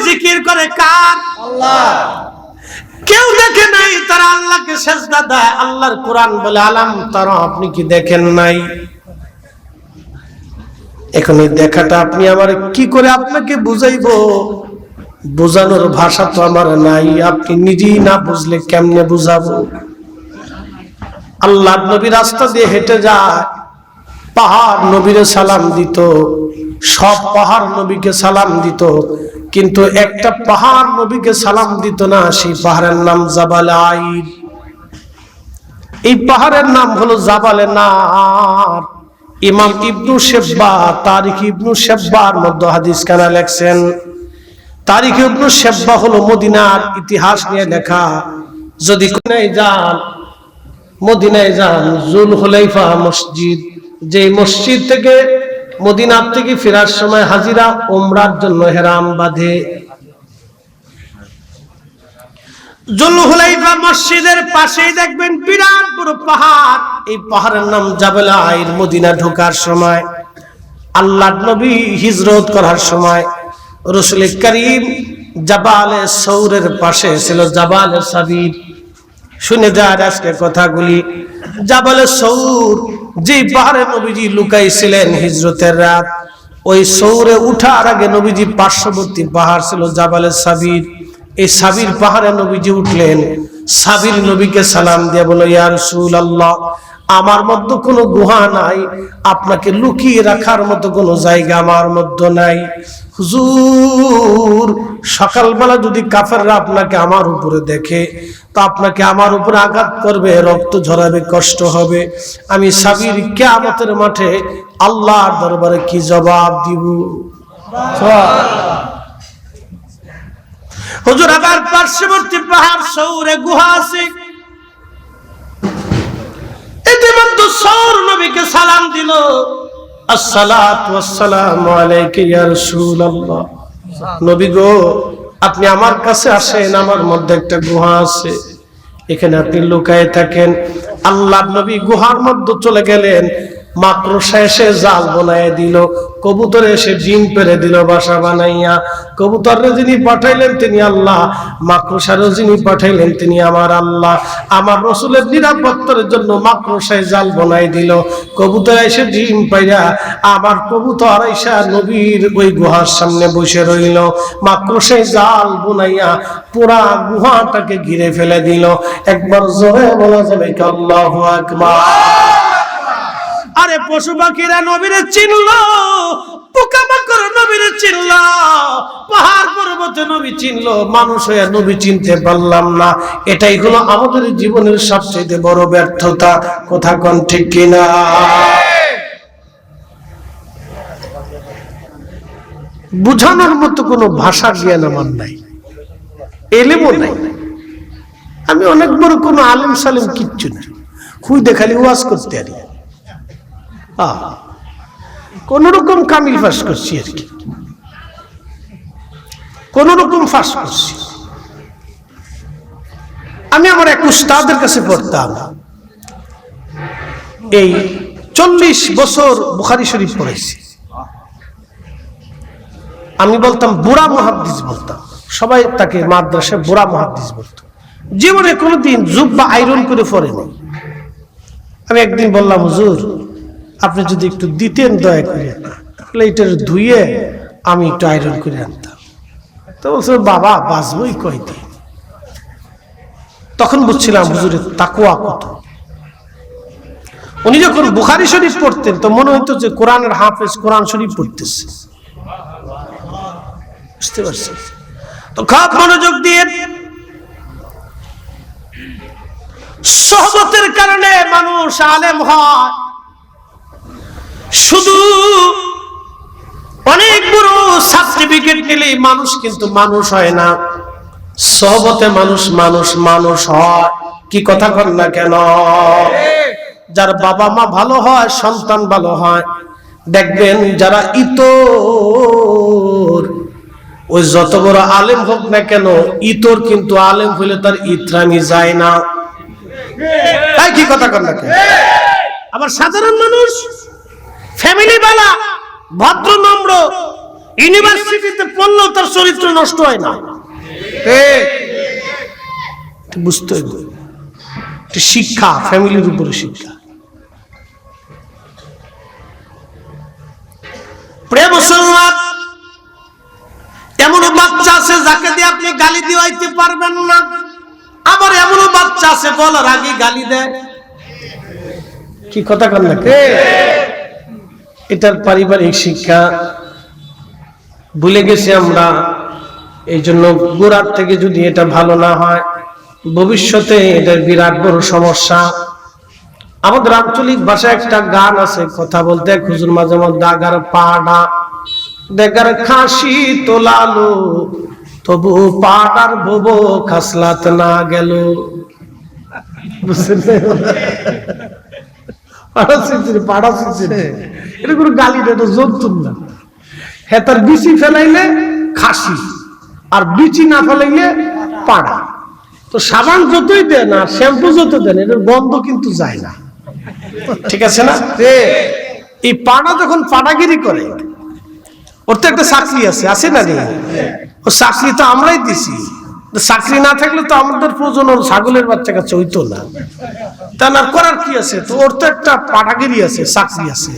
জিকির করে কার? আল্লাহ। কেউ দেখে নাই তারা আল্লাহকে সেজদা দেয়। আল্লাহর কোরআন বলে আলাম তারা, আপনি কি দেখেন নাই? এখন এই দেখাটা আপনি আমার কি করে আপনাকে বুঝাইবো? বোঝানোর ভাষা তো আমার নাই, আপনি নিজেই না বুঝলে কেমনে বুঝাবো? আল্লাহ নবী রাস্তা দিয়ে হেঁটে যায়, পাহাড় নবীরে সালাম দিত, সব পাহাড় নবীকে সালাম দিত, কিন্তু একটা পাহাড় নবীকে সালাম দিত না। সেই পাহাড়ের নাম জাবাল আইর। এই পাহাড়ের নাম হলো জাবালে নার। ইমাম ইবনু শেব্বা তারিখ ইবনু শেব্বার মধ্যে হাদিস খানা লেখছেন। তারিখ ইবনু শেব্বা হলো মদিনার ইতিহাস নিয়ে লেখা। যদি মদিনায় যান জুলহুলাইফা মসজিদ, যে মসজিদ থেকে মদিনার থেকে ফেরার সময় হাজিরা উমরার জন্য হেরাম বাঁধে। জুলহুলাইফা মসজিদের পাশেই দেখবেন বিরাট বড় পাহাড়। এই পাহাড়ের নাম জাবাল আইর। মদিনা ঢোকার সময়, আল্লাহর নবী হিজরত করার সময় রাসূল করিম জাবালে সৌরের পাশে ছিল জাবালে সাবির। শুনে যার আজকে কথাগুলি। জাবালে সৌর, যে পাহাড়ে নবীজি লুকাইছিলেন হিজরতের রাত, ওই সৌরে উঠার আগে নবীজি পার্শ্ববর্তী পাহাড় ছিল জাবালে সাবির। এই সাবির পাহাড়ে নবীজি উঠলেন। সাবির নবীকে সালাম দিয়ে বলল, ইয়া রাসূলুল্লাহ, আমার মধ্যে কোনো গুহা নাই, আপনাকে লুকিয়ে রাখার মতো কোনো জায়গা আমার মধ্যে নাই। হুজুর, সকালবেলা যদি কাফেররা আপনাকে আমার উপরে দেখে তো আপনাকে আমার উপরে আঘাত করবে, রক্ত ঝরাবে, কষ্ট হবে। আমি সাবির কিয়ামতের মাঠে আল্লাহর দরবারে কি জবাব দিব? হুজুর, আবার পার্শ্ববর্তী পাহাড় সৌরে গুহা আছে। ইতিমধ্যে সৌর নবীকে সালাম দিল, আসসালাতু ওয়াসসালামু আলাইকা ইয়া রাসূলুল্লাহ। নবী গো, আপনি আমার কাছে আসেন, আমার মধ্যে একটা গুহা আছে, এখানে আপনি লুকায়ে থাকেন। আল্লাহ নবী গুহার মধ্যে চলে গেলেন। মাকড়সা এসে জাল বানায় দিল, কবুতর এসে ডিম পেড়ে দিল বাসা বানাইয়া। কবুতরের যিনি পাঠাইলেন তিনি আল্লাহ, মাকড়সারও যিনি পাঠাইলেন তিনি আমার আল্লাহ। আমার রাসূলের নিরাপত্তার জন্য মাকড়সায় জাল বানায় দিল, কবুতর এসে ডিম পাইয়া আমার কবুতর আইসা নবীর ওই গুহার সামনে বসে রইল। মাকড়সায় জাল বানাইয়া পুরা গুহাটাকে ঘিরে ফেলে দিল। একবার জোরে বলা যাবে কি আল্লাহু আকবার? আরে পশু পাখিরা নবীরে চিনলো, পোকামাকড় নবীরে চিনলো, পাহাড় পর্বতে নবী চিনলো, মানুষ হয়ে নবী চিনতে পারলাম না। এটাই হলো আমাদের জীবনের সবচেয়ে বড় ব্যর্থতা। কথা কোন ঠিক কিনা? বুঝানোর মতো কোনো ভাষা জ্ঞান আমার নাই, এলেমও নাই। আমি অনেক বড় কোনো আলেম সালেম কিচ্ছু না, খুই দেখালি ওয়াজ করতে আরি, কোন রকম কামিল ফাঁস করছি আর কি, কোন রকম ফাঁস করছি। আমি আমার এক উস্তাদের কাছে পড়তাম, এই 40 বছর বুখারী শরীফ পড়াইছি। আমি বলতাম বুড়া মুহাদ্দিস বলতাম, সবাই তাকে মাদ্রাসায় বুড়া মুহাদ্দিস বলতো। জীবনে কোনোদিন জুব্বা আয়রন করে পড়েনি। আমি একদিন বললাম, হুজুর আপনি যদি একটু দিতেন দয়া করে, তাহলে এটা ধুয়ে আমি একটু আয়রন করে আনতাম। তো বলছে, বাবা বাঁচবই কয়দিন। তখন বুঝছিলাম হুজুরের তাকওয়া কত। উনি যখন বুখারী শরীফ পড়তেন তো মনে হইতো যে কোরআনের হাফেজ কোরআন শরীফ পড়তেছে। বুঝতে পারছেন তো? খুব মনোযোগ দিয়ে। সোহবতের কারণে মানুষ আলেম হয়, শুধু অনেক বড় সার্টিফিকেট নিলেই মানুষ কিন্তু মানুষ হয় না। সোহবতে মানুষ মানুষ মানুষ হয়। কি কথা কন না কেন? যার বাবা মা ভালো হয়, সন্তান ভালো হয়। দেখবেন যারা ইতর, ওই যত বড় আলেম হোক না কেন, ইতর কিন্তু আলেম হইলে তার ইতরামি যায় না। তাই কি কথা কন না কেন? আবার সাধারণ মানুষ, ফ্যামিলি বালা, ভদ্র নম্র, ইউনিভার্সিটিতে পড়লেও তার চরিত্র নষ্ট হয় না। বুঝতে হবে শিক্ষা, ফ্যামিলির উপরে শিক্ষা। প্রিয় মুসলমান, এমনও বাচ্চা আছে যাকে দিয়ে আপনি গালি দিতে পারবেন না, আবার এমনও বাচ্চা আছে বলার আগে গালি দেয়। কি কথা কন না? এটার পারিবারিক শিক্ষা ভুলে গেছি আমরা। এই জন্য গোড়ার থেকে যদি এটা ভালো না হয়, ভবিষ্যতে এটার বিরাট বড় সমস্যা। আমাদের আঞ্চলিক ভাষায় একটা গান আছে, কথা বলতে হুজুর মাঝে মধ্যে আগার পাড়া দেখার খাসি তোলালো, তবু পাড়ার ভবো খাসলাত না গেল। এটা কোনো গালি না, এটা জন্তুর না। হ্যাঁ, তার বিচি ফেলাইলে খাসি, আর বিচি না ফেলাইলে পাড়া। তো সাবান যতই দেন আর শ্যাম্পু যত দেন, এটার গন্ধ কিন্তু যায় না। ঠিক আছে না? এই পাড়া যখন পাড়াগিরি করে, ওর তো একটা চাকরি আছে না রে? ও চাকরি তো আমরাই দিছি। চাকরি না থাকলে তো আমাদের প্রজনন ছাগলের বাচ্চা কাছে হইতো না। তা না করার কি আছে? তো ওর তো একটা পাড়াগিরি আছে, চাকরি আছে।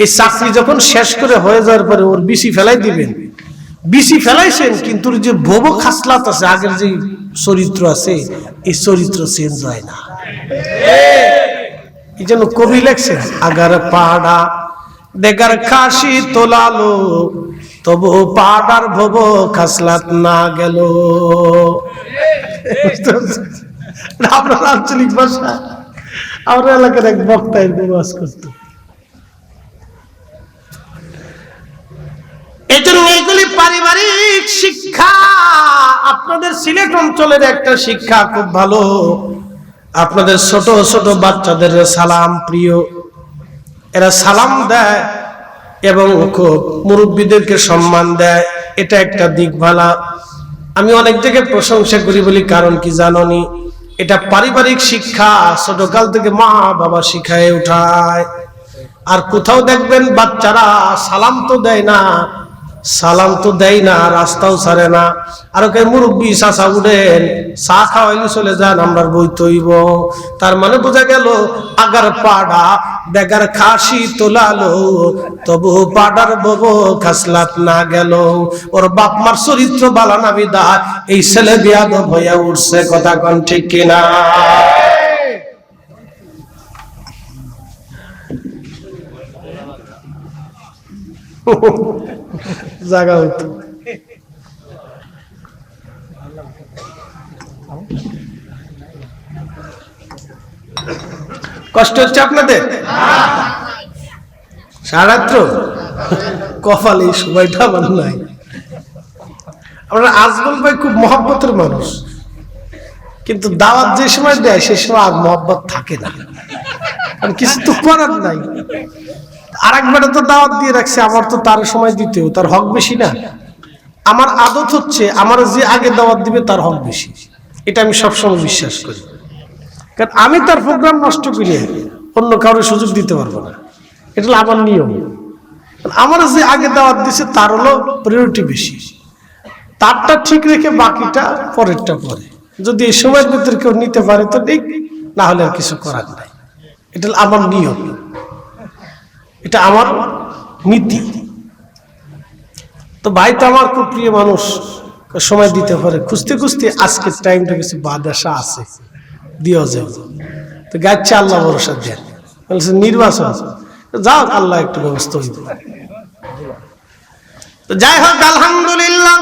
এই চাকরি যখন শেষ করে হয়ে যাওয়ার পরে ওর বিচি ফেলাই দিবেন। বিচি ফেলাইছেন, কিন্তু যে ভোব খাসলাত আছে, আগের যে চরিত্র আছে, এই চরিত্র চেঞ্জ হয় না। এই জন্য কবি লেখছেন, আগার পাড়া দেখার খাসি তোলালো, তবু পাড়ার ভোব খাসলাত না গেল। আপনার আঞ্চলিক ভাষা। আমার এলাকার এক বক্তা এরকম ওয়াজ করত। এই জন্য এইগুলি পারিবারিক শিক্ষা। আপনাদের সিলেট অঞ্চলের একটা শিক্ষা খুব ভালো। আপনাদের ছোট ছোট বাচ্চাদের সালাম প্রিয়, এরা সালাম দেয় এবং খুব মুরব্বীদেরকে সম্মান দেয়। এটা একটা দিক ভালো। আমি অনেক জায়গায় প্রশংসা করি, বলি কারণ কি জাননি? এটা পারিবারিক শিক্ষা, ছোটকাল থেকে মা বাবা শিখায় উঠায়। আর কোথাও দেখবেন বাচ্চারা সালাম তো দেয় না, রাস্তাও ছাড়ে না। আর ওকে মুরব্বী চাচা উঠেন, চা খাওয়াইলে চলে যান, আমরা বই তৈব। তার মানে বোঝা গেল, আগার পাড়া বেগার খাসি তোলালো, তবু পাড়ার ববো খাসলাত না গেল। ওর বাপ মার চরিত্র বালা না বিদা এই ছেলে বিয়াদব হইয়া উঠছে। কথা কোন ঠিক কিনা? জায়গা হইতো। কষ্ট হচ্ছে আপনাদের? সারাত্র কপাল এই সময়টা আমার নাই। আমরা আজমল ভাই খুব মহব্বতের মানুষ, কিন্তু দাওয়াত যে সময় দেয় সে সময় আর মহব্বত থাকে না। কিছু তো করার নাই। আরেকবারে তো দাওয়াত দিয়ে রাখছে, আমার তো তার সময় দিতেও, তার হক বেশি না? আমার আদত হচ্ছে আমার যে আগে দাওয়াত দিবে তার হক বেশি। এটা আমি সবসময় বিশ্বাস করি, কারণ আমি তার প্রোগ্রাম নষ্ট করি অন্য কারোর সুযোগ দিতে পারবো না। এটা আমার নিয়ম। আমার যে আগে দাওয়াত দিছে তার হলো প্রায়োরিটি বেশি, তারটা ঠিক রেখে বাকিটা পরেরটা পরে। যদি এই সময়ের ভিতরে কেউ নিতে পারে তো ঠিক, না হলে আর কিছু করার নাই। এটা আমার নিয়ম, এটা আমার নীতি। তো ভাই তো আমার খুব প্রিয় মানুষ, সময় দিতে পারে। খুঁজতে খুঁজতে আজকের টাইমটা কিছু বাদাসা আছে, দিও যাও। তো গাচ্ছে আল্লাহ ভরসা দেন, বলছে নির্বাচন যাও, আল্লাহ একটু ব্যবস্থা হইতে পারে। তো যাই হোক, আলহামদুলিল্লাহ,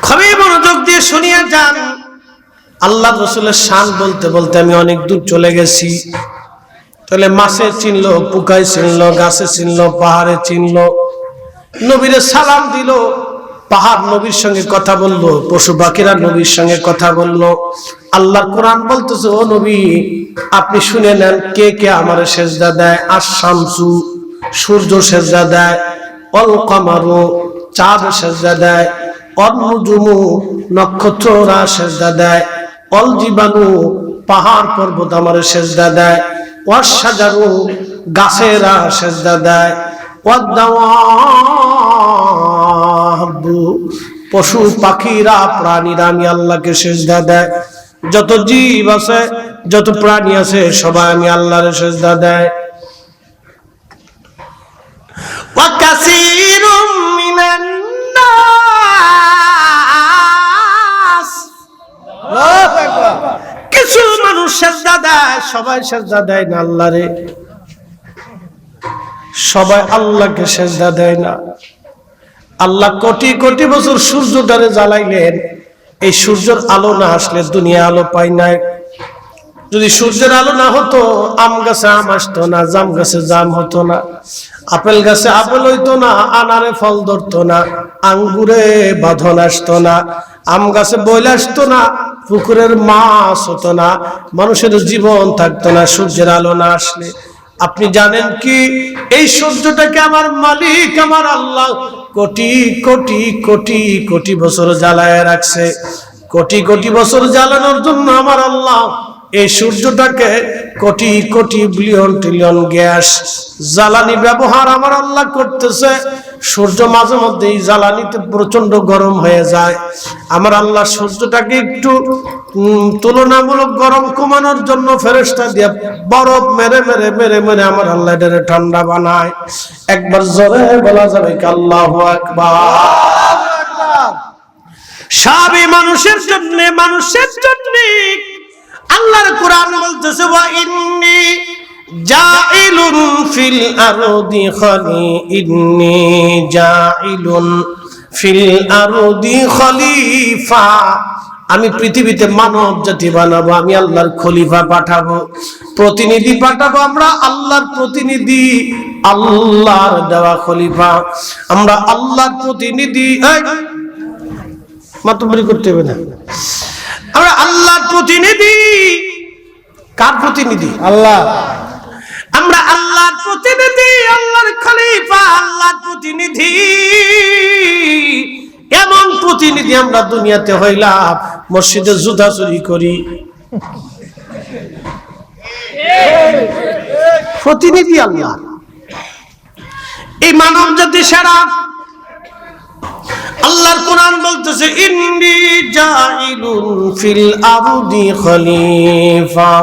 খুবই মনোযোগ দিয়ে শুনিয়ে যান। আল্লাহ রসুলের শান বলতে বলতে আমি অনেক দূর চলে গেছি। তাহলে মাছে চিনলো, পোকায় চিনলো, গাছে চিনলো, পাহাড়ে চিনলো, নবীরে সালাম দিল, পাহাড় নবীর সঙ্গে কথা বললো, পশু পাখিরা নবীর সঙ্গে কথা বললো। আল্লাহর কোরআন বলতেছে, ও নবী আপনি শুনে নেন, কে কে আমার সেজদা দেয়। আশ-শামসু সূর্য সেজদা দেয়, অল কামারু চাঁদ সেজদা দেয়, অন নুজুমু নক্ষত্ররা সেজদা দেয়, অল জীবাণু পাহাড় পর্বত আমার সেজদা দেয়, ওয়াশ শাজারু গাছেরা সেজদা দেয়, ওয়াদাওয়াবু, পশু পাখিরা প্রাণীরা আমি আল্লাহকে সিজদা দেয়। যত জীব আছে যত প্রাণী আছে সবাই আমি আল্লাহর সিজদা দেয়। ওয়া কাসীরুম মিনান নাস, কিছু মানুষ সিজদা দেয়, সবাই সিজদা দেয় না আল্লাহরে, সবাই আল্লাহকে সিজদা দেয় না। আল্লাহ কোটি কোটি বছর সূর্যটারে জ্বালাইলেন, এই সূর্যের আলো না আসলে দুনিয়া আলো পাই নাই। যদি সূর্যের আলো না হতো আম গাছে আম আসতো না, জাম গাছে জাম হতো না, আপেল গাছে আপেল হইতো না, আনারে ফল ধরতো না, আঙ্গুরে বাঁধন আসতো না, আম গাছে বইল আসতো না, পুকুরের মাছ হতো না, মানুষের জীবন থাকতো না সূর্যের আলো না আসলে। আপনি জানেন কি এই সূর্যটাকে আমার মালিক আমার আল্লাহ কোটি কোটি কোটি কোটি বছর জ্বালায় রাখছে। কোটি কোটি বছর জ্বালানোর জন্য আমার আল্লাহ এই সূর্যটাকে crore crore billion trillion gas জ্বালানি ব্যবহার আমার আল্লাহ করতেছে। সূর্য মাঝে মধ্যে এই জ্বালানিতে প্রচন্ড গরম হয়ে যায়। আমার আল্লাহ সূর্যটাকে একটু তুলনামূলক গরম কমানোর জন্য ফেরেশতা দিয়ে বরফ মেরে মেরে মেরে মেরে আমার আল্লাহ এটারে ঠান্ডা বানায়। একবার জোরে বলা যাবে কি আল্লাহু আকবার। সবই মানুষের জন্য, মানুষের জন্য। আল্লাহর কোরআন বলতেছে ওয়া ইন্নী জাইলুন ফিল আরদি ইন্নী জাইলুন ফিল আরদি খলিফা, আমি পৃথিবীতে মানব জাতি বানাবো, আমি আল্লাহর খলিফা পাঠাবো, প্রতিনিধি পাঠাবো। আমরা আল্লাহর প্রতিনিধি, আল্লাহর দেওয়া খলিফা, আমরা আল্লাহর প্রতিনিধি। মাতবরি করতে হবে না, আমরা আল্লাহর প্রতিনিধি। কার প্রতিনিধি? আল্লাহ। আমরা আল্লাহর প্রতিনিধি, আল্লাহর খলিফা, আল্লাহর প্রতিনিধি। এমন প্রতিনিধি আমরা দুনিয়াতে হইলাম মসজিদে জুতা চুরি করি। প্রতিনিধি আল্লাহ। এই মানব জাতি সেরা। আল্লাহর কোরআন বলতেছে ইন্নী জাইলুন ফিল আরদি খলিফা,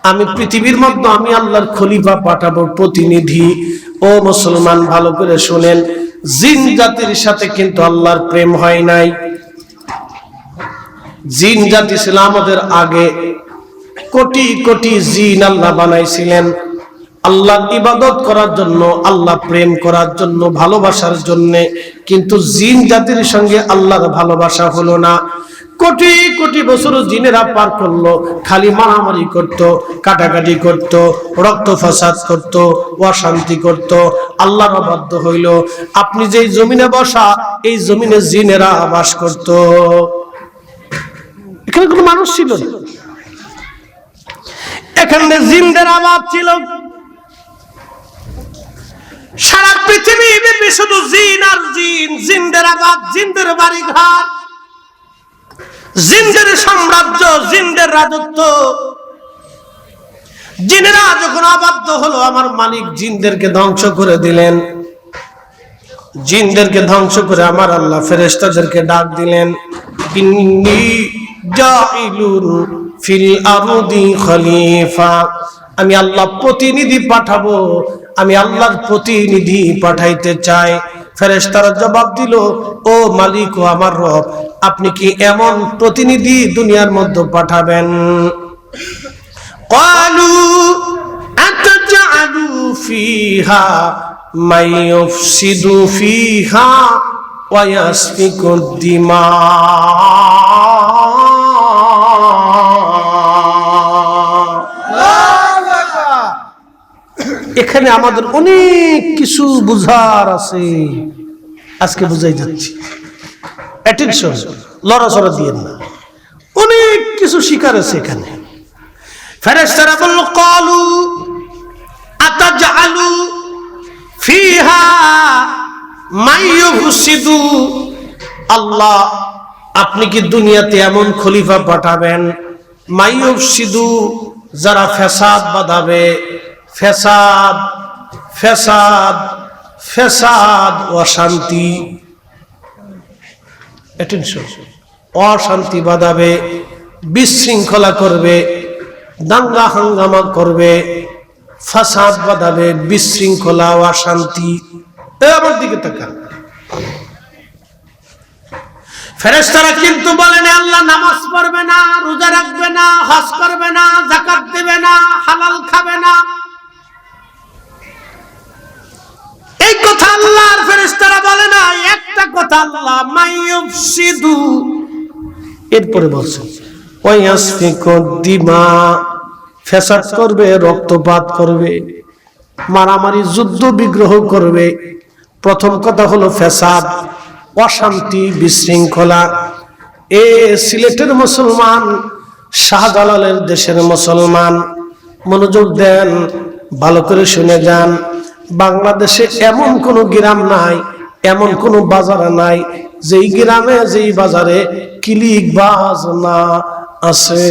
আমি পৃথিবীর মধ্যে আমি আল্লাহর খলিফা পাঠাবো, প্রতিনিধি। ও মুসলমান ভালো করে শুনেন, জিন জাতির সাথে কিন্তু আল্লাহর প্রেম হয় নাই। জিন জাতি ছিল আমাদের আগে, কোটি কোটি জিন আল্লাহ বানাইছিলেন আল্লাহর ইবাদত করার জন্য, আল্লাহ প্রেম করার জন্য, ভালোবাসার জন্য। কিন্তু জিন জাতির সঙ্গে আল্লাহর ভালোবাসা হলো না। কোটি কোটি বছর জিনেরা পার করলো, খালি মারামারি করত, কাটাকাটি করত, রক্ত ফাসাদ করত, অশান্তি করত। আল্লাহর অবাধ্য হইল। আপনি যেই জমিনে বসা, এই জমিনে জিনেরা বাস করত। এখানে কোনো মানুষ ছিল না, এখানে জিনদের আবাদ ছিল। সারা পৃথিবী ব্যাপী শুধু জিন আর জিন, জিনদের আবাদ, জিনদের বাড়ি ঘর, জিনদের সাম্রাজ্য, জিনদের রাজত্ব। জিনেরা যখন আবাধ্য হলো, আমার মালিক জিনদেরকে ধ্বংস করে দিলেন। জিনদেরকে ধ্বংস করে আমার আল্লাহ ফেরেশতাদেরকে ডাক দিলেন, ইন্নী জাইলুন ফিল আরদি খলিফা, আমি আল্লাহ প্রতিনিধি পাঠাবো, আমি আল্লাহর প্রতিনিধি পাঠাইতে চাই। ফেরেশতারা জবাব দিল, ও মালিক ও আমার রব, আপনি কি এমন প্রতিনিধি দুনিয়ার মধ্যে পাঠাবেন? ক্বালু আতাজআলু ফিহা মান ইউফসিদু ফিহা ওয়া ইয়াসফিকুদ দিমা। এখানে আমাদের অনেক কিছু বুঝার আছে, আজকে বুঝাই যাচ্ছি। অ্যাটেনশন, লড়াচড়া দিয়েন না, অনেক কিছু শিকার আছে এখানে। ফেরেশতারা বলল, ক্বালু আতাজআলু ফিহা মান ইউফসিদু, আল্লাহ আপনি কি দুনিয়াতে এমন খলিফা পাঠাবেন, মান ইউফসিদু, যারা ফ্যাসাদ বাঁধাবে, ফ্যাসাদ ফ্যাসাদ ফেসাদ, অশান্তি, অশান্তি বাঁধাবে, বিশৃঙ্খলা করবে, দাঙ্গা হাঙ্গামা করবে, ফাসাদ বাঁধাবে, বিশৃঙ্খলা, অশান্তি। আমার দিকে তাকান। ফেরেশতারা কিন্তু বলেন আল্লাহ নামাজ পড়বে না, রোজা রাখবে না, হজ করবে না, যাকাত দেবে না, হালাল খাবে না। এই কথা আল্লাহর ফেরেশতারা বলে না, একটা কথা আল্লাহ মাইয়ুফসিদু, এরপরে বলছেন ওয়ায়াসফিকু দিমা, ফসাদ করবে, রক্তপাত করবে, মারামারি, যুদ্ধ বিগ্রহ করবে। প্রথম কথা হলো ফসাদ, অশান্তি, বিশৃঙ্খলা। এ সিলেটের মুসলমান, শাহজালালের দেশের মুসলমান, মনোযোগ দেন, ভালো করে শুনে যান। বাংলাদেশে এমন কোন গ্রাম নাই, এমন কোন বাজার নাই যেই গ্রামে, যেই বাজারে কিলিকবাজ না আছে।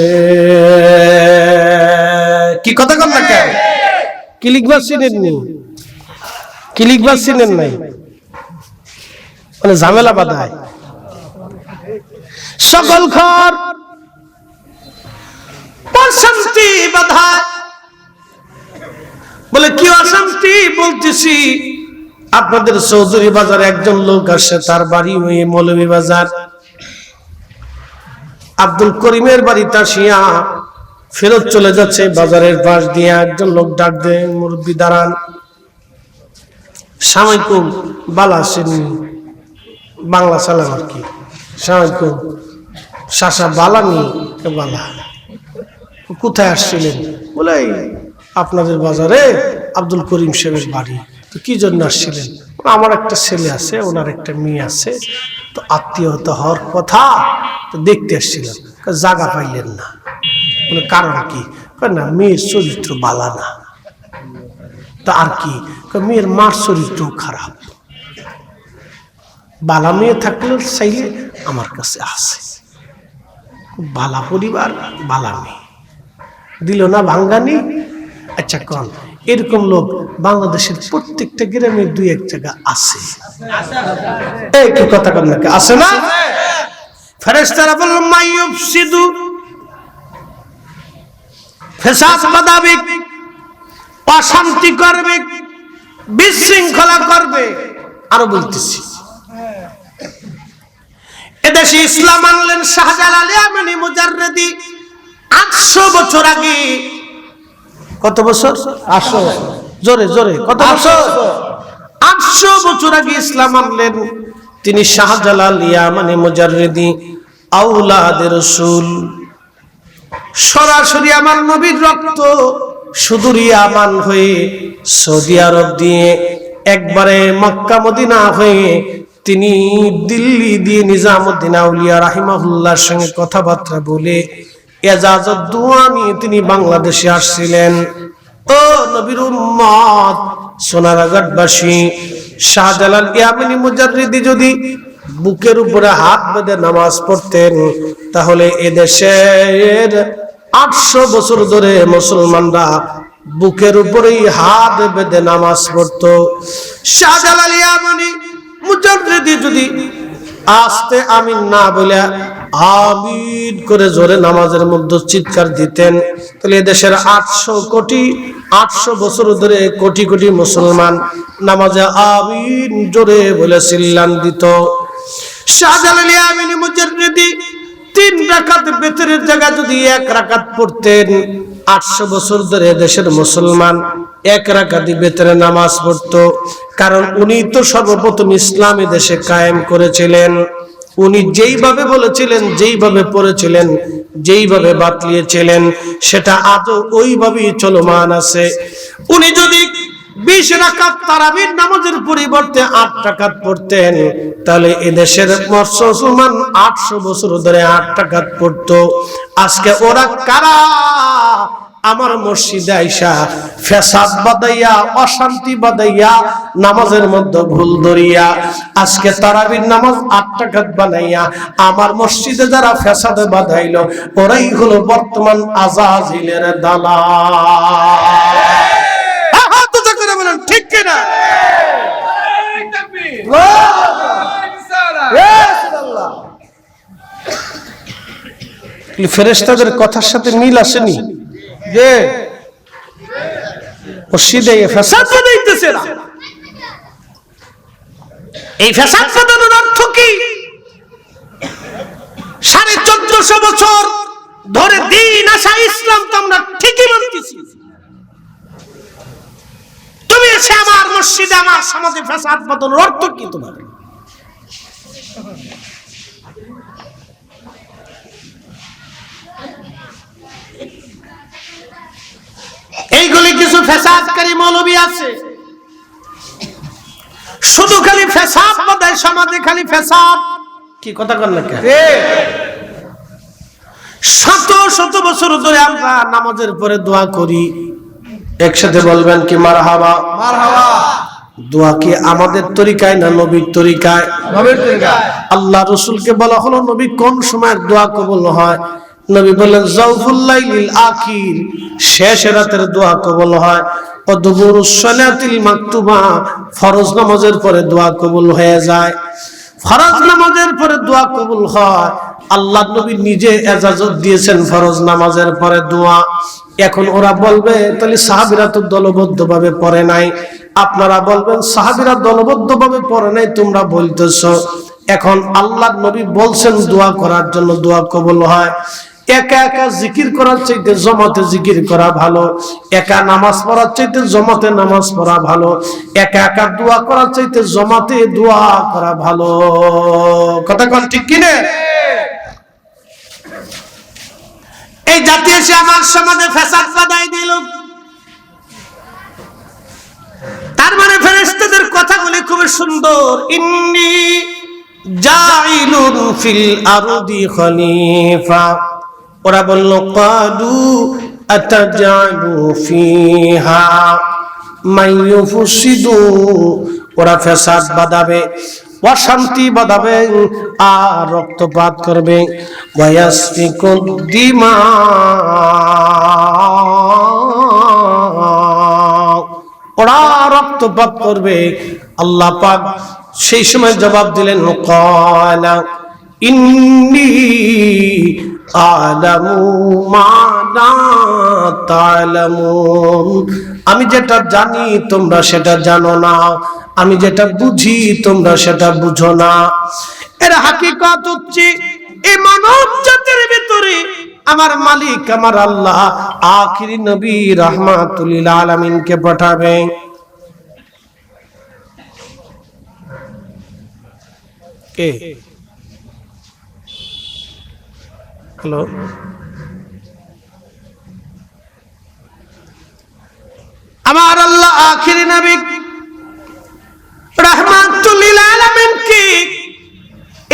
কি কথা কন না কেন? কিলিকবাজ চিনেন নি? কিলিকবাজ চিনেন নাই? মানে ঝামেলা বাঁধায়, সকল ঘর অশান্তি বাঁধায়। বলে কি অশান্তি? বলতেছি, আপনাদের চৌধুরী বাজারে একজন লোক আসে, তার বাড়ি হয়ে মৌলভী বাজার। আব্দুল করিমের বাড়িতে আসিয়া ফেরত চলে যাচ্ছে, বাজারের পাশ দিয়ে একজন লোক ডাক দেয়, মুরব্বী দাঁড়ান। সালামালাইকুম, বালা আসেন, বাংলা সালাম আর কি। সালামালাইকুম শাসা, বালা নি? বালা। কোথায় আসছিলেন? বলে আপনাদের বাজারে আব্দুল করিম সাহেবের বাড়ি। তো কি জন্য আসছিলেন? আমার একটা ছেলে আছে, ওনার একটা মেয়ে আছে, তো আত্মীয়তা হওয়ার কথা, তো দেখতে আসছিলাম। জায়গা পাইলেন না? মানে কারণ কি? না, মেয়ের চরিত্র বালা না। তা আর কি? মেয়ের মার চরিত্র খারাপ। বালা মেয়ে থাকলে চাইলে আমার কাছে আছে, বালা পরিবার, বালা মেয়ে, দিল না ভাঙ্গানি। আচ্ছা কন, এরকম লোক বাংলাদেশের প্রত্যেকটা গ্রামে দুই এক জায়গা আছে। এই কি কথা কন নাকি? আছে না? ফেরেশতারা বলল মাইয়ুফসিদু, ফসাদ বাঁধাবে, অশান্তি করবে, বিশৃঙ্খলা করবে। আরো বলতেছি, এদেশে ইসলাম আনলেন শাহজালাল ইয়ামানি মুজাররিদি 800 বছর আগে। কত বছর? 800। জোরে জোরে, কত বছর? 800 বছর আগে ইসলাম আনলেন তিনি, শাহজালাল ইয়ামানি মুজাররিদি, আওলাদে রাসূল। সরাসরি আমার নবীর রক্ত সুদূর ইয়ামান হয়ে সৌদি আরব দিয়ে একবারে মক্কা মদিনা হয়ে তিনি দিল্লি দিয়ে নিজামউদ্দিন আউলিয়া রাহিমাহুল্লাহর সঙ্গে কথাবার্তা বলে এজাজত দোয়া নিয়ে তিনি বাংলাদেশে আসছিলেন। ও নবীর উম্মত, সোনারগাঁটবাসী, শাহজালাল ইয়ামানি মুজাররিদি যদি বুকের উপরে হাত বেঁধে নামাজ পড়তেন, তাহলে এদেশের 800 বছর ধরে মুসলমানরা বুকের উপরেই হাত বেঁধে নামাজ পড়তো। শাহজালাল ইয়ামানি মুজাররিদি যদি আস্তে আমিন না বলে আমিন করে জোরে নামাজের মধ্যে চিৎকার দিতেন, তাহলে এদেশের 800 বছর ধরে কোটি কোটি মুসলমান নামাজে আমিন জোরে বলে চিল্লান দিত। শাহজালাল ইয়ামানি মুজাররিদি 3 রাকাত বেতরের জায়গা যদি 1 রাকাত পড়তেন, 800 বছর ধরে দেশের মুসলমান 1 রাকাতই বেতরে নামাজ পড়তো। কারণ উনি তো সর্বপ্রথম ইসলামী দেশে কায়েম করেছিলেন। উনি যেইভাবে বলেছিলেন, যেইভাবে পড়েছিলেন, যেইভাবে বাতলিয়েছিলেন, সেটা আজও ওইভাবেই চলমান আছে। উনি যদি 20 রাকাত তারাবির নামাজের পরিবর্তে 8 রাকাত পড়তেন, তাহলে এদেশের মুসলমান 800 বছর ধরে 8 রাকাত পড়তো। আজকে ওরা কারা? আমার মসজিদে আইসা ফেসাদ বাদাইয়া, অশান্তি বাদাইয়া, নামাজের মধ্যে ভুল ধরিয়া আজকে তারাবির নামাজ 8 রাকাত বানাইয়া আমার মসজিদে যারা ফেসাদ বাধাইলো, ওরাই হলো বর্তমান আজাজিলের দালাল। ঠিক কিনা? ফেরেশতাদের কথার সাথে মিল আসেনি যে মসজিদে ফাসাদ বানাইতেছে না। এই ফাসাদ বানানোর অর্থ কি? 1450 বছর ধরে দিন আসা ইসলাম তো আমরা ঠিকই মানতেছি, তুমি এসে আমার মসজিদে আমার সমাজে ফাসাদ বানানোর অর্থ কি তোমার? এইগুলি কিছু ফ্যাসাদকারী মৌলবী আছে, শুধু খালি ফ্যাসাদ বাঁধায় সমাজে, খালি ফ্যাসাদ। কি কথা কন না? শত শত বছর ধরে আমরা নামাজের পরে দোয়া করি, একসাথে বলবেন কি মারহাবা? মারহাবা। দোয়া কি আমাদের তরিকায় না নবীর তরিকায়? নবীর তরিকায়। আল্লাহ রাসূলকে বলা হলো নবী কোন সময় দোয়া কবুল হয়? নবী বলেন জাওফুল লাইলিল আখির, শেষ রাতের দোয়া কবুল হয়। ও দুবুরুস সালাতিল মাকতুবা, ফরজ নামাজের পরে দোয়া কবুল হয়ে যায়। ফরজ নামাজের পরে দোয়া কবুল হয়। আল্লাহ নবী নিজে ইজাজত দিয়েছেন ফরজ নামাজের পরে দোয়া। এখন ওরা বলবে তাহলে সাহাবীরা তো দলবদ্ধভাবে পড়ে নাই। আপনারা বলবেন সাহাবীরা দলবদ্ধভাবে পড়ে নাই, তোমরা বলতেছো। এখন আল্লাহ নবী বলছেন দোয়া করার জন্য দোয়া কবুল হয়। একা একা জিকির করার চাইতে জমাতে জিকির করা ভালো, একা নামাজ পড়ার চাইতে জমাতে নামাজ পড়া ভালো, একা একা দোয়া করার চাইতে জমাতে দোয়া করা ভালো। কথা কোন ঠিক কি না? এই জাতি এসে আমার সমাজে ফ্যাসাদ বাঁধাই দিল। তার মানে ফেরেশতাদের কথাগুলি খুব সুন্দর। ইন্নী জাইলুন ফিল আরদি খলিফা, ওরা বলল কালু আতাজালু ফিহা মাইয়ুফসিদু, ওরা ফ্যাসাদ বাঁধাবে, অশান্তি বাঁধাবে আর রক্তপাত করবে। ওয়াসফিকু দিমা, ওরা রক্তপাত করবে। আল্লাহ পাক সেই সময় জবাব দিলেন ক্বালা ইন্নী আ'লামু মা লা তা'লামুন, আমি যেটা জানি তোমরা সেটা জানো না, আমি যেটা বুঝি তোমরা সেটা বুঝো না। এর হাকিকত হচ্ছে এই মানব জাতির ভিতরে আমার মালিক আমার আল্লাহ আখিরি নবী রাহমাতুল লিল আলামিনকে পাঠাবেন। কে? হ্যালো, আমার আল্লাহ আখিরি নবী রাহমাতুল লিল আলামিনকে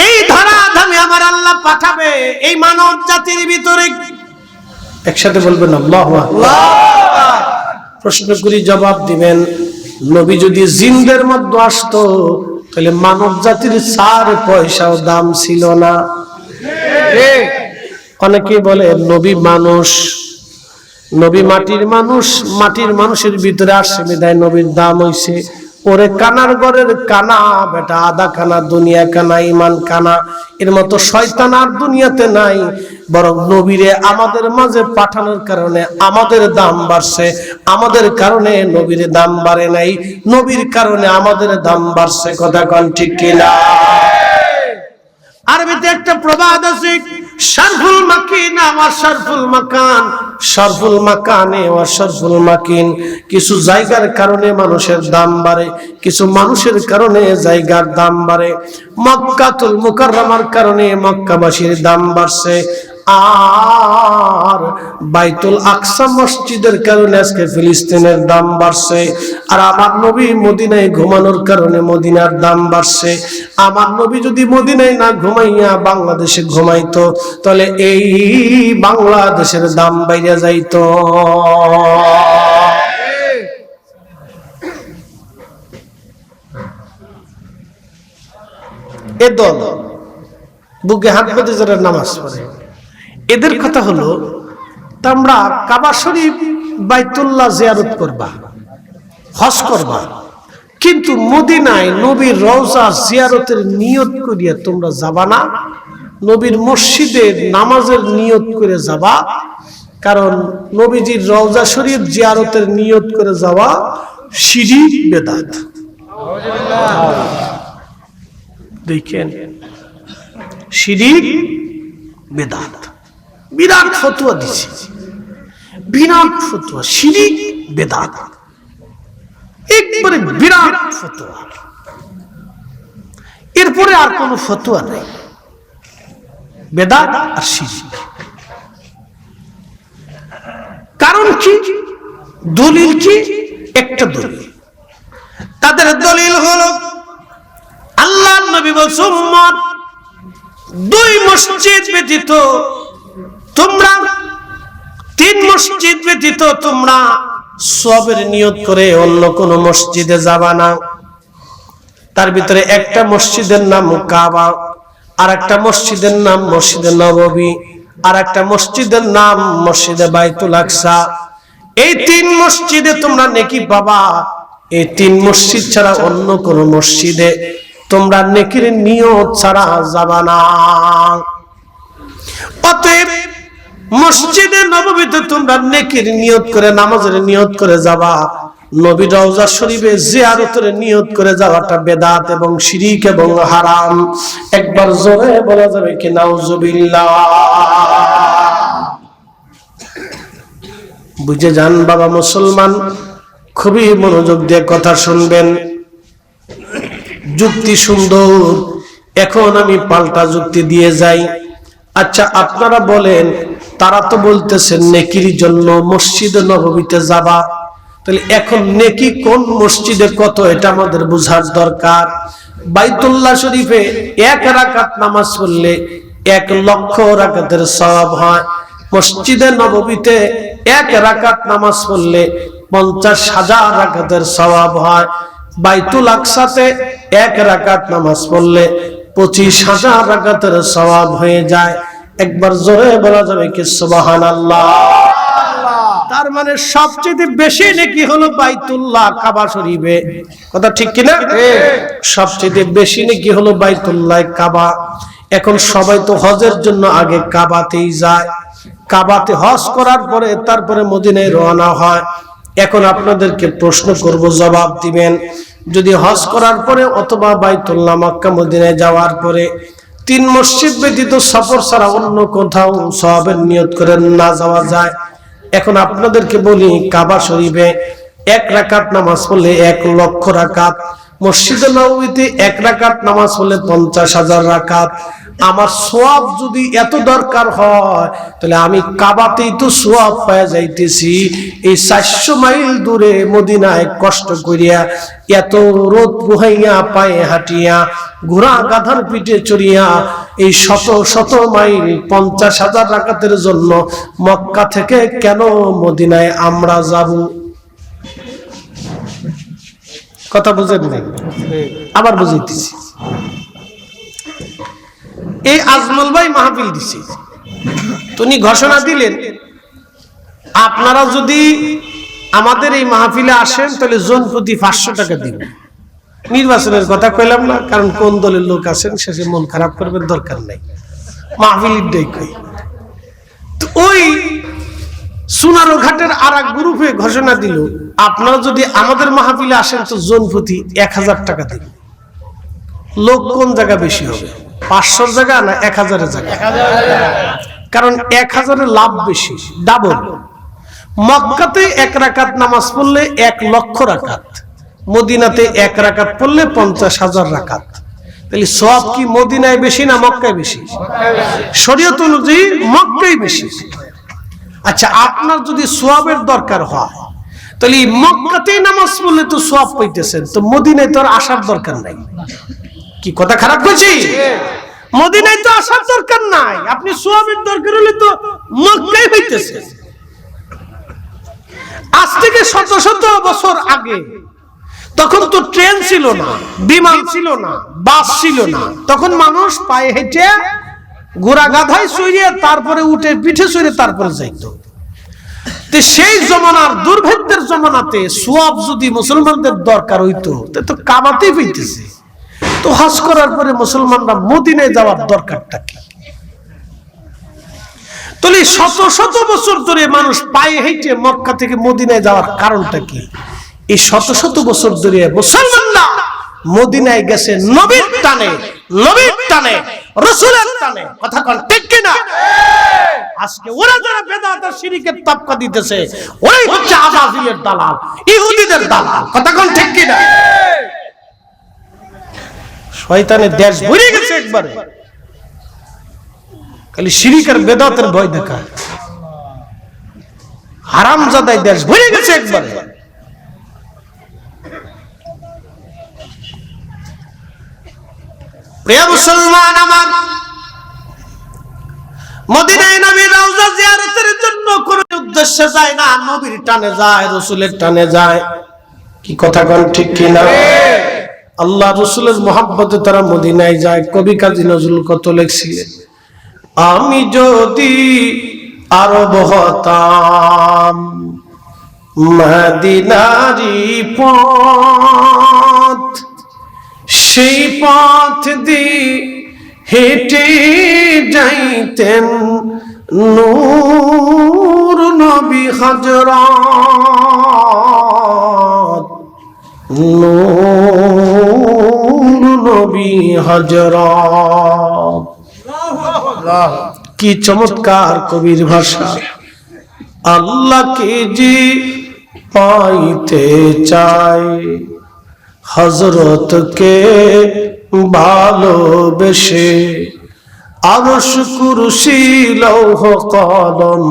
এই ধরাধামে আমার আল্লাহ পাঠাবে এই মানব জাতির ভিতরে। একসাথে বলবেন আল্লাহু আকবার। প্রশ্ন করি জবাব দিবেন। নবী যদি জিনদের মধ্যে আসতো তাহলে মানব জাতির 4 পয়সাও দাম ছিল না। অনেকে বলে নবী মানুষ, নবী মাটির মানুষ, মাটির মানুষের ভিতরে আসছে বিধায় নবীর দাম হইছে। ওরে কানার ঘরের কানা বেটা, আদা কানা দুনিয়া কানা ইমান কানা, এর মতো শয়তান আর দুনিয়াতে নাই। বরং নবীরে আমাদের মাঝে পাঠানোর কারণে আমাদের দাম বাড়ছে, আমাদের কারণে নবীর দাম বাড়ে নাই, নবীর কারণে আমাদের দাম বাড়ছে। কথা কোন ঠিক কিনা? আরবিতে একটা প্রবাদ আছে, শারফুল মাকিন ওয়া শারফুল মাকান, শারফুল মাকানে ওয়া শারফুল মাকিন। কিছু জায়গার কারণে মানুষের দাম বাড়ে, কিছু মানুষের কারণে জায়গার দাম বাড়ে। মক্কাতুল মুকাররমার কারণে মক্কাবাসীর দাম বাড়ছে, আর বাইতুল আকসা মসজিদের কারণে আজকে ফিলিস্তিনের দাম বাড়ছে। আর আমার নবী মদিনায় ঘুমানোর কারণে মদিনার দাম বাড়ছে। আমার নবী যদি মদিনায় না ঘুমাইয়া বাংলাদেশে ঘুমাইতো তাহলে এই বাংলাদেশের দাম বাইরে যাইতো। এ দল বুকে হাত বেঁধে যারা নামাজ পড়ে, এদের কথা হলো তোমরা কাবা শরীফ বাইতুল্লাহ জিয়ারত করবা, হজ করবা, কিন্তু মদিনায় নবীর রওজা জিয়ারতের নিয়ত করিয়া তোমরা যাবা না, নবীর মসজিদে নামাজের নিয়ত করে যাবা। কারণ নবীজির রওজা শরীফ জিয়ারতের নিয়ত করে যাওয়া শিরক বেদাত। দেখেন, শিরক বেদাত, বিরাট ফতোয়া দিছে, বিরাট ফতোয়া, শিরক বেদাত, একবারে বিরাট ফতোয়া। এরপরে আর কোন ফতোয়া নেই, বেদাত আর শিরক। কারণ কি? দলিল কি? একটা দলিল, তাদের দলিল হলো আল্লাহর নবী বলেছেন, উম্মত দুই মসজিদ ব্যতীত তোমরা, তিন মসজিদ ব্যতীত তোমরা সওয়াবের নিয়ত করে অন্য কোন মসজিদে যাবা না। তার ভিতরে একটা মসজিদের নাম কাবা, আর একটা মসজিদের নাম মসজিদে নববী, আর একটা মসজিদের নাম মসজিদে বাইতুল আকসা। এই তিন মসজিদে তোমরা নেকি পাবা। এই তিন মসজিদ ছাড়া অন্য কোন মসজিদে তোমরা নেকির নিয়ত ছাড়া যাবা না। অতএব মসজিদে নববীতে তোমরা নেকির নিয়ত করে, নামাজের নিয়ত করে যাবা। নবী রওজা শরীফে জিয়ারতের নিয়ত করে যাওয়াটা বেদাত এবং শিরক এবং হারাম। একবার জোরে বলা যাবে কি নাউজুবিল্লাহ? বুঝে যান বাবা মুসলমান, খুবই মনোযোগ দিয়ে কথা শুনবেন। যুক্তি সুন্দর, এখন আমি পাল্টা যুক্তি দিয়ে যাই। আচ্ছা আপনারা বলেন, তারা তো বলতেছেন নেকির জন্য মসজিদে নববীতে যাবা, তাহলে এখন নেকি কোন মসজিদে কত এটা আমাদের বোঝার দরকার। বাইতুল্লাহ শরীফে এক রাকাত নামাজ পড়লে 1 লক্ষ রাকাতের সওয়াব হয়। মসজিদে নববীতে এক রাকাত নামাজ পড়লে 50,000 রাকাতের সওয়াব হয়। বাইতুল আকসাতে এক রাকাত নামাজ পড়লে 25,000 রাকাতের সওয়াব হয়ে যায়। একবার জোরে বলা যাবে কি সুবহানাল্লাহ? তার মানে সবচেয়ে বেশি নেকি হলো বাইতুল্লাহ কাবা শরীফে, কথা ঠিক কিনা? সবচেয়ে বেশি নেকি হলো বাইতুল্লাহ কাবা। এখন সবাই তো হজের জন্য আগে কাবাতেই যায়, কাবাতে হজ করার পরে তারপরে মদিনায় রওনা হয়। এখন আপনাদেরকে প্রশ্ন করব, জবাব দিবেন। যদি হজ করার পরে অথবা বাইতুল্লাহ মক্কা মদিনায় যাওয়ার পরে তিন মসজিদ ব্যতীত সফর ছাড়া অন্য কোথাও সওয়াবের নিয়ত করে না যাওয়া যায়, এখন আপনাদেরকে বলি, কাবা শরীফে এক রাকাত নামাজ পড়লে 1 লক্ষ রাকাত, মসজিদে নববীতে এক রাকাত নামাজ পড়লে 50,000 রাকাত। আমার সওয়াব যদি এত দরকার হয়, তাহলে আমি কাবাতেই তো সওয়াব পাওয়া যাইতেছি। এই 400 মাইল দূরে মদিনায় কষ্ট করিয়া, এত রোদ পোহাইয়া, পায়ে হাঁটিয়া, ঘোড়া গাধার পিঠে চড়িয়া, এই শত শত মাইল 50,000 রাকাতের জন্য মক্কা থেকে কেন মদিনায় আমরা যাব? কথা বুঝেন নাই? আবার বুঝাইতেছি। এই আজমল ভাই মাহফিল দিছে, তিনি ঘোষণা দিলেন, আপনারা যদি আমাদের এই মাহফিলে আসেন তাহলে জন প্রতি 500 টাকা দিবেন। নির্বাচনের কথা কইলাম না, কারণ কোন দলের লোক আছেন শেষে মন খারাপ করবেন, দরকার নাই, মাহফিলের ডাই কই। তো ওই সোনারো ঘাটের আরেক গ্রুপে ঘোষণা দিল, আপনারা যদি আমাদের মাহফিলে আসেন তো জন প্রতি 1000 টাকা দিবেন। লোক কোন জায়গা বেশি হবে, 500 জায়গা না 1000 জায়গা? কারণ 1000-এর লাভ বেশি, ডাবল। মক্কাতে 1 রাকাত নামাজ পড়লে 1 লক্ষ রাকাত, মদিনাতে 1 রাকাত পড়লে 50,000 রাকাত। তাহলে সওয়াব কি মদিনায় বেশি না মক্কায় বেশি? শরীয়ত অনুযায়ী মক্কায় বেশি। আচ্ছা, আপনার যদি সওয়াবের দরকার হয়, তাহলে মক্কাতেই নামাজ পড়লে তো সওয়াব পাইতেছেন, তো মদিনায় তো আর আসার দরকার নাই। কি কথা খারাপ কইছি? মদিনায় তো আসার দরকার নাই, আপনি সওয়াবের দরকার হলে তো মক্কায় হইতেছে। আজ থেকে শত শত বছর আগে তখন তো ট্রেন ছিল না, বিমান ছিল না, বাস ছিল না, তখন মানুষ পায়ে হেঁটে, ঘোড়া গাধায় চড়িয়ে, তারপরে উঠে পিঠে চড়ে তারপরে যাইতো। সেই জমানার দুর্ভিক্ষের জমানাতে সোয়াব যদি মুসলমানদের দরকার হইতো তো কাবাতেই পেতেছে, তো হজ করার পরে মুসলমানরা মদিনায় যাওয়ার দরকারটা কি? তাহলে শত শত বছর ধরে মানুষ পায়ে হেঁটে মক্কা থেকে মদিনায় যাওয়ার কারণটা কি? এই শত শত বছর ধরে মুসলমানরা মদিনায় গেছে নবীর টানে, নবীর টানে, রাসূলের টানে। কথা কোন ঠিক কিনা? আজকে ওরা যারা বেদাত আর শিরকের তাবকা দিতেছে, ওরাই হচ্ছে আজাজিলের দালাল, ইহুদিদের দালাল। কথা কোন ঠিক কিনা? শয়তানের দেশ ভরে গেছে একবারে, খালি শিরক আর বেদাতের ভয় দেখায়। হারামজাদাই দেশ ভরে গেছে একবারে। প্রিয় মুসলমান আমার, মদিনায় নবীর রওজা জিয়ারতের জন্য কোন উদ্দেশ্যে যায় না, নবীর টানে যায়, রাসূলের টানে যায়। কি কথা কোন ঠিক কি না? আল্লাহ রাসূলের মহব্বতে তারা মদিনায় যায়। কবি কাজী নজরুল কত লিখছিলেন, আমি যদি আরব হতাম মদিনারি পথ, সেই পথ দিয়ে হেঁটে যাইতেন নূর নবী হযরত, নূর নবী হযরত। কি চমৎকার কবির ভাষা! আল্লাহকে যে পাইতে চাই, হযরতকে ভালোবেসে, আরশ কুরসি লৌহ কলম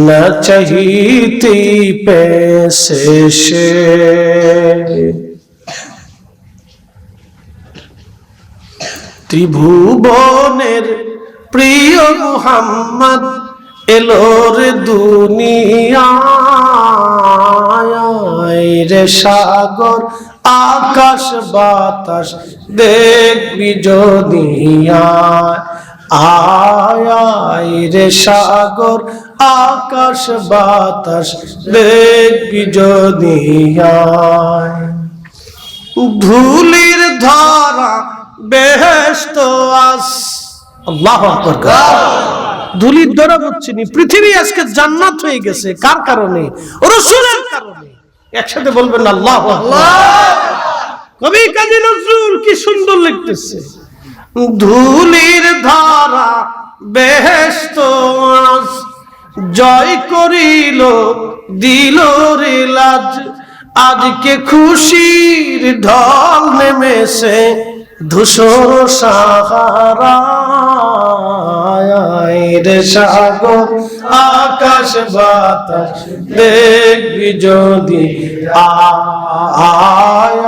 না চাহিতে পেছে সে। ত্রিভুবনের প্রিয় মুহাম্মদ এলোর দুনিয়ায়, রে সাগর আকাশ বাতাস দেখবি যদি আয়, রে সাগর আকাশ বাতাস দেখবি যদি আয়। ধুলির ধরা বেহেশত আস, আল্লাহু আকবার। ধুলির ধরা হচ্ছে নি, পৃথিবী আজকে জান্নাত হয়ে গেছে। কার কারণে? রাসূলের কারণে। একসাথে বলবেন আল্লাহু আকবার। কবি কাজী নজরুল কি সুন্দর লিখতেছে, ধুলির ধারা বেহেশত জয় করিল দিল রে লাজ, আজকে খুশির ঢল নেমেছে ধূসর সাহারায়, রে সাগর আকাশ বাতাস দেখবি যদি আয়,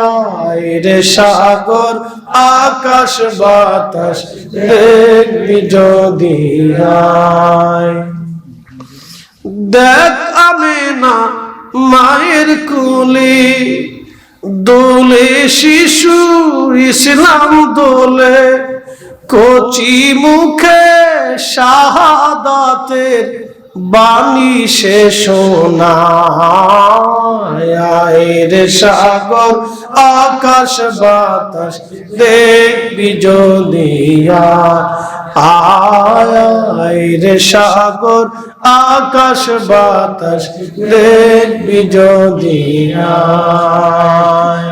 রে সাগর আকাশ বাতাস দেখবি যদি আয়। দেখ আমেনা মায়ের কোলে দোলে শিশু ইসলাম দোলে, কচি মুখে শাহাদাতের বাণী সে শোনায়, রে সাগর আকাশ বাতাস দেখবি যদি আয়, রে সাগর আকাশ বাতাস দেখবি যদি আয়।